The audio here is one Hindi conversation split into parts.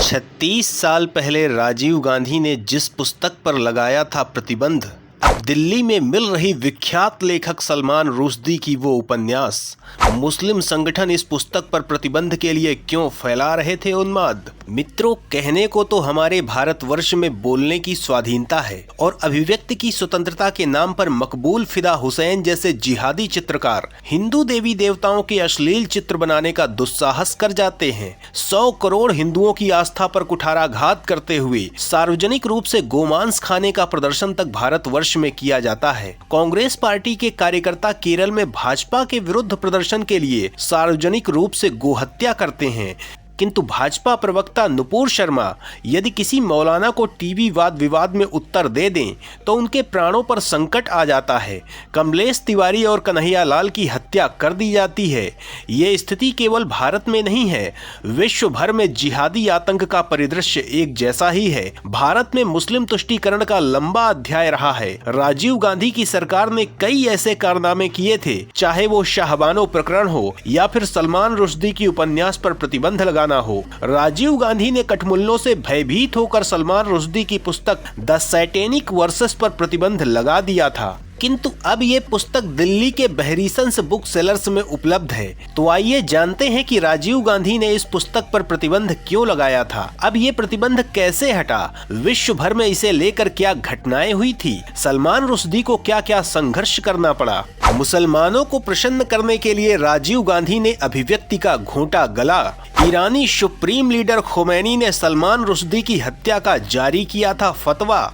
36 साल पहले राजीव गांधी ने जिस पुस्तक पर लगाया था प्रतिबंध, अब दिल्ली में मिल रही विख्यात लेखक सलमान रुश्दी की वो उपन्यास। मुस्लिम संगठन इस पुस्तक पर प्रतिबंध के लिए क्यों फैला रहे थे उन्माद? मित्रों, कहने को तो हमारे भारतवर्ष में बोलने की स्वाधीनता है और अभिव्यक्ति की स्वतंत्रता के नाम पर मकबूल फिदा हुसैन जैसे जिहादी चित्रकार हिंदू देवी देवताओं के अश्लील चित्र बनाने का दुस्साहस कर जाते हैं। 100 करोड़ हिंदुओं की आस्था पर कुठाराघात करते हुए सार्वजनिक रूप से गोमांस खाने का प्रदर्शन तक भारतवर्ष में किया जाता है। कांग्रेस पार्टी के कार्यकर्ता केरल में भाजपा के विरुद्ध प्रदर्शन के लिए सार्वजनिक रूप से गोहत्या करते हैं, किंतु भाजपा प्रवक्ता नुपुर शर्मा यदि किसी मौलाना को टीवी वाद विवाद में उत्तर दे दें तो उनके प्राणों पर संकट आ जाता है। कमलेश तिवारी और कन्हैया लाल की हत्या कर दी जाती है। ये स्थिति केवल भारत में नहीं है, विश्व भर में जिहादी आतंक का परिदृश्य एक जैसा ही है। भारत में मुस्लिम तुष्टीकरण का लंबा अध्याय रहा है। राजीव गांधी की सरकार ने कई ऐसे कारनामे किए थे, चाहे वो शाहबानो प्रकरण हो या फिर सलमान रुश्दी की उपन्यास पर प्रतिबंध लगाना हो। राजीव गांधी ने कठमुल्लों से भयभीत होकर सलमान रुश्दी की पुस्तक द सैटेनिक वर्सेस पर प्रतिबंध लगा दिया था, किंतु अब ये पुस्तक दिल्ली के बहरीसंस बुक सेलर्स में उपलब्ध है। तो आइए जानते हैं कि राजीव गांधी ने इस पुस्तक पर प्रतिबंध क्यों लगाया था, अब ये प्रतिबंध कैसे हटा, विश्व भर में इसे लेकर क्या घटनाएं हुई थी, सलमान रुश्दी को क्या क्या संघर्ष करना पड़ा। मुसलमानों को प्रसन्न करने के लिए राजीव गांधी ने अभिव्यक्ति का घोंटा गला। ईरानी सुप्रीम लीडर खोमैनी ने सलमान रुश्दी की हत्या का जारी किया था फतवा।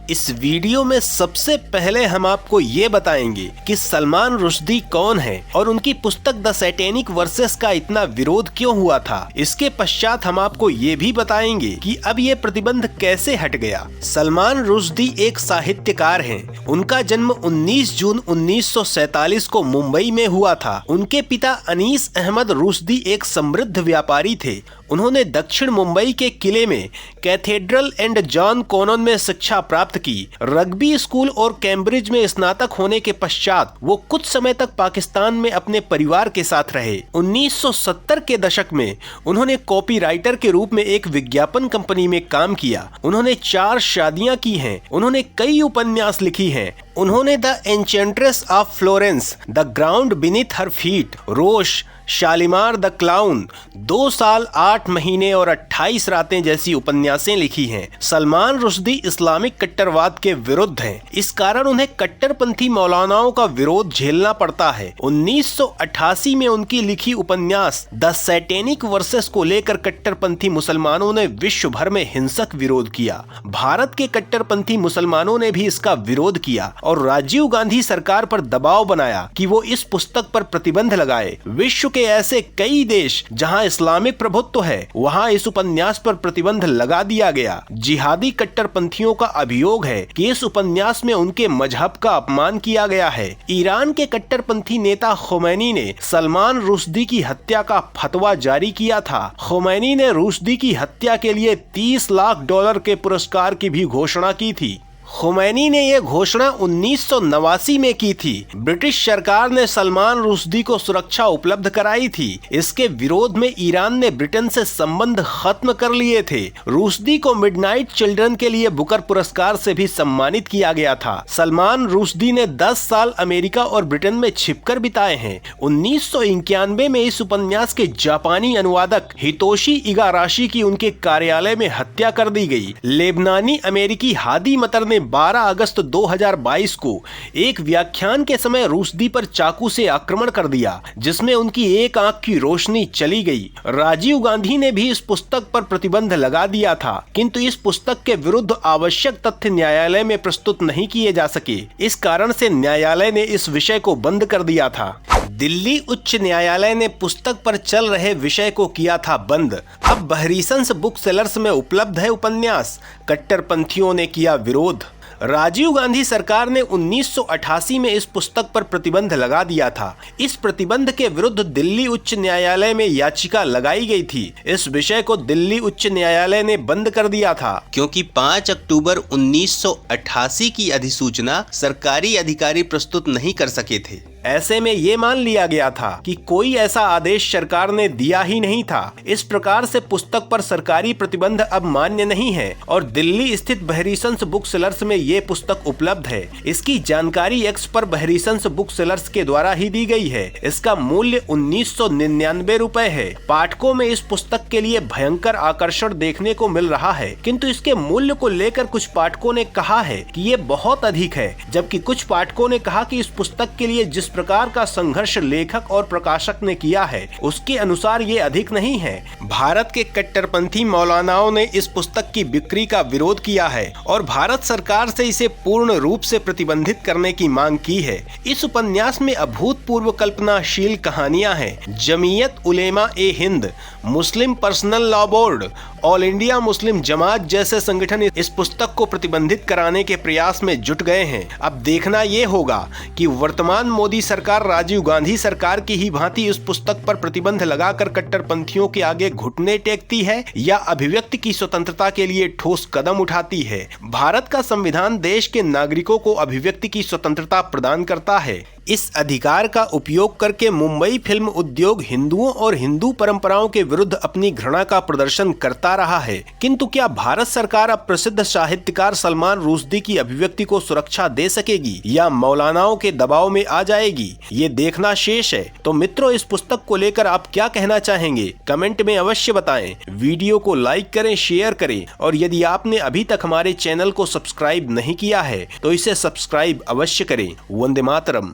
इस वीडियो में सबसे पहले हम आपको ये बताएंगे कि सलमान रुश्दी कौन है और उनकी पुस्तक द सैटेनिक वर्सेस का इतना विरोध क्यों हुआ था। इसके पश्चात हम आपको ये भी बताएंगे कि अब ये प्रतिबंध कैसे हट गया। सलमान रुश्दी एक साहित्यकार हैं। उनका जन्म 19 जून 1947 को मुंबई में हुआ था। उनके पिता अनीस अहमद रुश्दी एक समृद्ध व्यापारी थे। उन्होंने दक्षिण मुंबई के किले में कैथेड्रल एंड जॉन कॉनन में शिक्षा प्राप्त की। रग्बी स्कूल और कैम्ब्रिज में स्नातक होने के पश्चात वो कुछ समय तक पाकिस्तान में अपने परिवार के साथ रहे। 1970 के दशक में उन्होंने कॉपीराइटर के रूप में एक विज्ञापन कंपनी में काम किया। उन्होंने 4 शादियां की हैं। उन्होंने कई उपन्यास लिखी हैं। उन्होंने the enchantress of Florence, the ground beneath her feet, रोश, शालीमार द क्लाउन, 2 साल 8 महीने और 28 रातें जैसी उपन्यासें लिखी हैं। सलमान रुश्दी इस्लामिक कट्टरवाद के विरुद्ध हैं। इस कारण उन्हें कट्टरपंथी मौलानाओं का विरोध झेलना पड़ता है। 1988 में उनकी लिखी उपन्यास द सैटेनिक वर्सेस को लेकर कट्टरपंथी मुसलमानों ने विश्व भर में हिंसक विरोध किया। भारत के कट्टरपंथी मुसलमानों ने भी इसका विरोध किया और राजीव गांधी सरकार पर दबाव बनाया कि वो इस पुस्तक पर प्रतिबंध लगाए। विश्व के ऐसे कई देश जहां इस्लामिक प्रभुत्व है, वहां इस उपन्यास पर प्रतिबंध लगा दिया गया। जिहादी कट्टरपंथियों का अभियोग है कि इस उपन्यास में उनके मजहब का अपमान किया गया है। ईरान के कट्टरपंथी नेता खोमैनी ने सलमान रुश्दी की हत्या का फतवा जारी किया था। खोमैनी ने रुश्दी की हत्या के लिए $30 लाख के पुरस्कार की भी घोषणा की थी। खोमैनी ने यह घोषणा 1989 में की थी। ब्रिटिश सरकार ने सलमान रुश्दी को सुरक्षा उपलब्ध कराई थी। इसके विरोध में ईरान ने ब्रिटेन से संबंध खत्म कर लिए थे। रुश्दी को मिडनाइट चिल्ड्रन के लिए बुकर पुरस्कार से भी सम्मानित किया गया था। सलमान रुश्दी ने 10 साल अमेरिका और ब्रिटेन में छिपकर बिताए हैं। 1991 में इस उपन्यास के जापानी अनुवादक हितोशी इगाराशी की उनके कार्यालय में हत्या कर दी गई। लेबनानी अमेरिकी हादी मतर ने 12 अगस्त 2022 को एक व्याख्यान के समय रुश्दी पर चाकू से आक्रमण कर दिया, जिसमें उनकी एक आंख की रोशनी चली गई। राजीव गांधी ने भी इस पुस्तक पर प्रतिबंध लगा दिया था, किंतु इस पुस्तक के विरुद्ध आवश्यक तथ्य न्यायालय में प्रस्तुत नहीं किए जा सके। इस कारण से न्यायालय ने इस विषय को बंद कर दिया था। दिल्ली उच्च न्यायालय ने पुस्तक पर चल रहे विषय को किया था बंद। अब बहरीसंस बुक सेलर्स में उपलब्ध है उपन्यास। कट्टरपंथियों ने किया विरोध। राजीव गांधी सरकार ने 1988 में इस पुस्तक पर प्रतिबंध लगा दिया था। इस प्रतिबंध के विरुद्ध दिल्ली उच्च न्यायालय में याचिका लगाई गई थी। इस विषय को दिल्ली उच्च न्यायालय ने बंद कर दिया था, क्योंकि 5 अक्टूबर 1988 की अधिसूचना सरकारी अधिकारी प्रस्तुत नहीं कर सके थे। ऐसे में ये मान लिया गया था कि कोई ऐसा आदेश सरकार ने दिया ही नहीं था। इस प्रकार से पुस्तक पर सरकारी प्रतिबंध अब मान्य नहीं है और दिल्ली स्थित बहरीसंस बुक सेलर्स में ये पुस्तक उपलब्ध है। इसकी जानकारी एक्स पर बहरीसंस बुक सेलर्स के द्वारा ही दी गई है। इसका मूल्य 1999 रुपए है। पाठकों में इस पुस्तक के लिए भयंकर आकर्षण देखने को मिल रहा है, किंतु इसके मूल्य को लेकर कुछ पाठकों ने कहा है कि ये बहुत अधिक है, जबकि कुछ पाठकों ने कहा कि इस पुस्तक के लिए जिस प्रकार का संघर्ष लेखक और प्रकाशक ने किया है उसके अनुसार ये अधिक नहीं है। भारत के कट्टरपंथी मौलानाओं ने इस पुस्तक की बिक्री का विरोध किया है और भारत सरकार से इसे पूर्ण रूप से प्रतिबंधित करने की मांग की है। इस उपन्यास में अभूतपूर्व कल्पनाशील कहानियां हैं। Jamiat Ulema e Hind, Muslim personal law board, all India Muslim Jamaat जैसे संगठन इस पुस्तक को प्रतिबंधित कराने के प्रयास में जुट गए हैं। अब देखना ये होगा कि वर्तमान मोदी सरकार राजीव गांधी सरकार की ही भांति उस पुस्तक पर प्रतिबंध लगाकर कट्टरपंथियों के आगे घुटने टेकती है या अभिव्यक्ति की स्वतंत्रता के लिए ठोस कदम उठाती है। भारत का संविधान देश के नागरिकों को अभिव्यक्ति की स्वतंत्रता प्रदान करता है। इस अधिकार का उपयोग करके मुंबई फिल्म उद्योग हिंदुओं और हिंदू परंपराओं के विरुद्ध अपनी घृणा का प्रदर्शन करता रहा है, किंतु क्या भारत सरकार अब प्रसिद्ध साहित्यकार सलमान रुश्दी की अभिव्यक्ति को सुरक्षा दे सकेगी या मौलानाओं के दबाव में आ जाएगी? ये देखना शेष है। तो मित्रों, इस पुस्तक को लेकर आप क्या कहना चाहेंगे? कमेंट में अवश्य बताएं। वीडियो को लाइक करें, शेयर करें और यदि आपने अभी तक हमारे चैनल को सब्सक्राइब नहीं किया है तो इसे सब्सक्राइब अवश्य करें। वंदे मातरम।